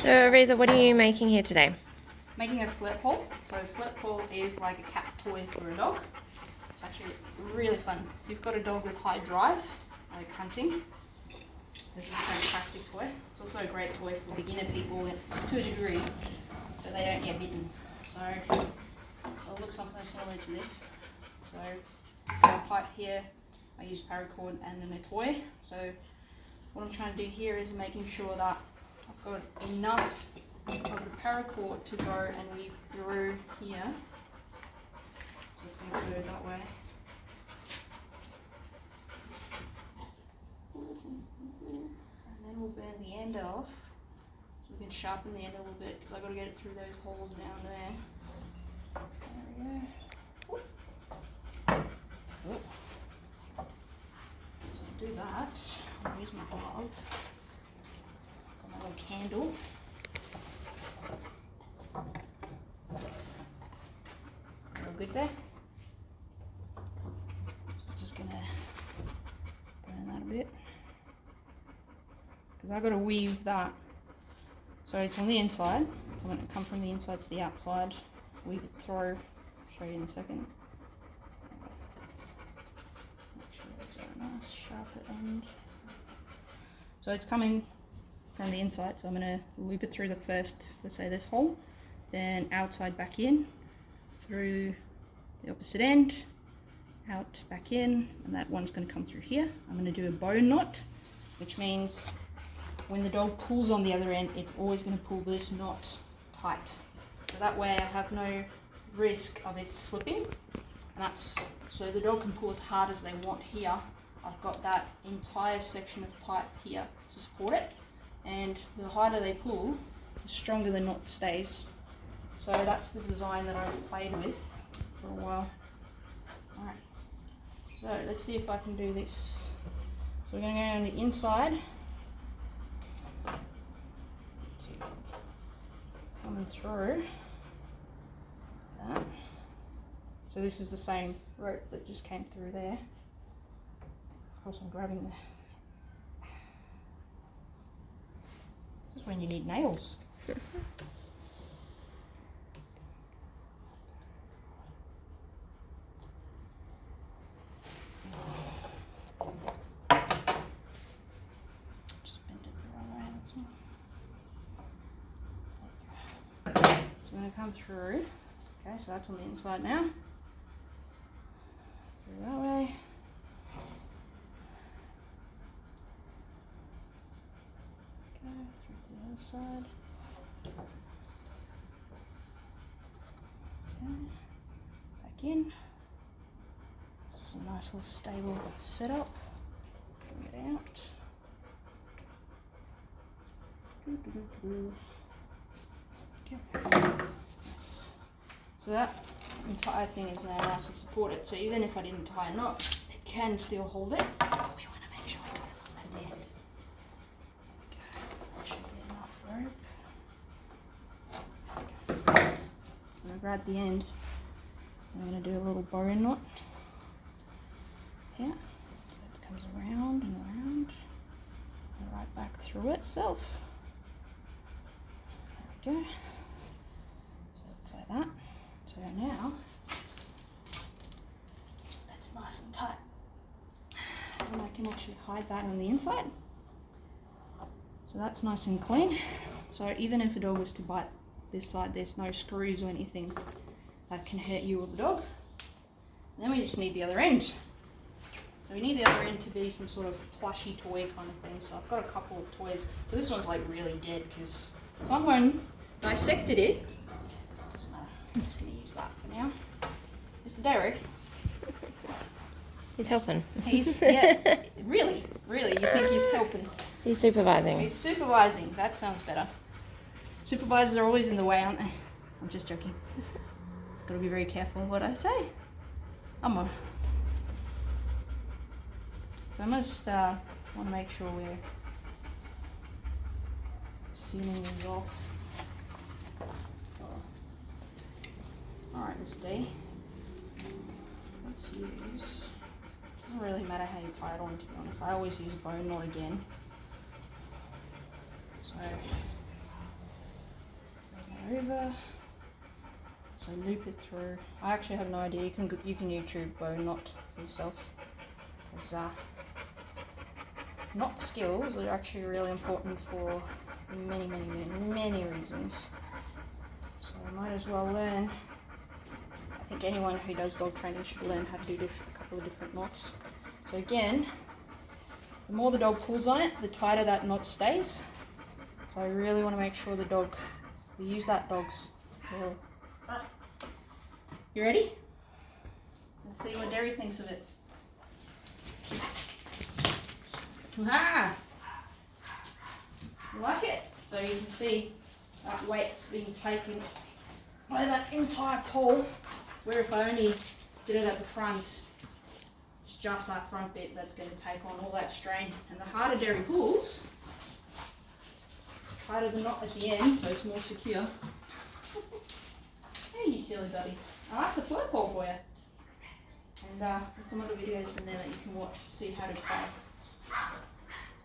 So Reza, what are you making here today? Making a flirt-pole. So flirt-pole is like a cat toy for a dog. It's actually really fun. If you've got a dog with high drive, like hunting, this is a fantastic toy. It's also a great toy for beginner people to a degree, so they don't get bitten. So it'll look something similar to this. So I've got a pipe here, I use paracord and then a toy. So what I'm trying to do here is making sure that I've got enough of the paracord to go and weave through here. So it's going to go that way. And then we'll burn the end off. So we can sharpen the end a little bit because I've got to get it through those holes down there. There we go. Oh. So I'll do that. I'll use my glove. Got my little candle. Real good there. So I'm just gonna burn that a bit because I've got to weave that. So it's on the inside. So I'm going to come from the inside to the outside, weave it through. I'll show you in a second. Make sure it's got a nice sharp end. So it's coming from the inside, so I'm going to loop it through the first, let's say this hole, then outside back in, through the opposite end, out back in, and that one's going to come through here. I'm going to do a bow knot, which means when the dog pulls on the other end, it's always going to pull this knot tight. So that way I have no risk of it slipping, and that's so the dog can pull as hard as they want here. I've got that entire section of pipe here to support it, and the harder they pull, the stronger the knot stays. So that's the design that I've played with for a while. Alright, so let's see if I can do this. So we're going to go on the inside, coming through that. So this is the same rope that just came through there. Of course I'm grabbing the... This is when you need nails. Just bend it the wrong way, that's all. So I'm going to come through. Okay, so that's on the inside now. Through that way. Through to the other side. Okay, back in. This is a nice little stable setup. Bring it out. Okay. Nice. So that entire thing is now nice and supported. So even if I didn't tie a knot, it can still hold it. We want to make sure we got it on there. Should be enough rope. Okay. I'm going to grab the end. I'm going to do a little bow knot here. So it comes around and around and right back through itself. There we go. So it looks like that. So now that's nice and tight. And I can actually hide that on the inside. So that's nice and clean. So even if a dog was to bite this side, there's no screws or anything that can hurt you or the dog. And then we just need the other end. So we need the other end to be some sort of plushy toy kind of thing. So I've got a couple of toys. So this one's like really dead because someone dissected it. So I'm just going to use that for now. Mr. Derek. He's helping. He's, yeah, really, you think he's helping. He's supervising. He's supervising. That sounds better. Supervisors are always in the way, aren't they? I'm just joking. Got to be very careful what I say. So I must want to make sure we're sealing these off. Alright, Miss D. Let's use... Doesn't really matter how you tie it on, to be honest. I always use a bow knot again. So over. So loop it through. I actually have no idea. You can YouTube bow knot yourself, because knot skills are actually really important for many reasons. So I might as well learn. I think anyone who does dog training should learn how to do a couple of different knots. So again, the more the dog pulls on it, the tighter that knot stays. So I really want to make sure we use that dog's. Well, you ready? Let's see what Derry thinks of it. Ah! You like it? So you can see that weight's being taken by that entire pole, where if I only did it at the front, it's just that front bit that's going to take on all that strain. And the harder Derry pulls, tighter the knot at the end, so it's more secure. Hey, you silly buddy. Oh, that's a Flirt-pole for you. And there's some other videos in there that you can watch to see how to play.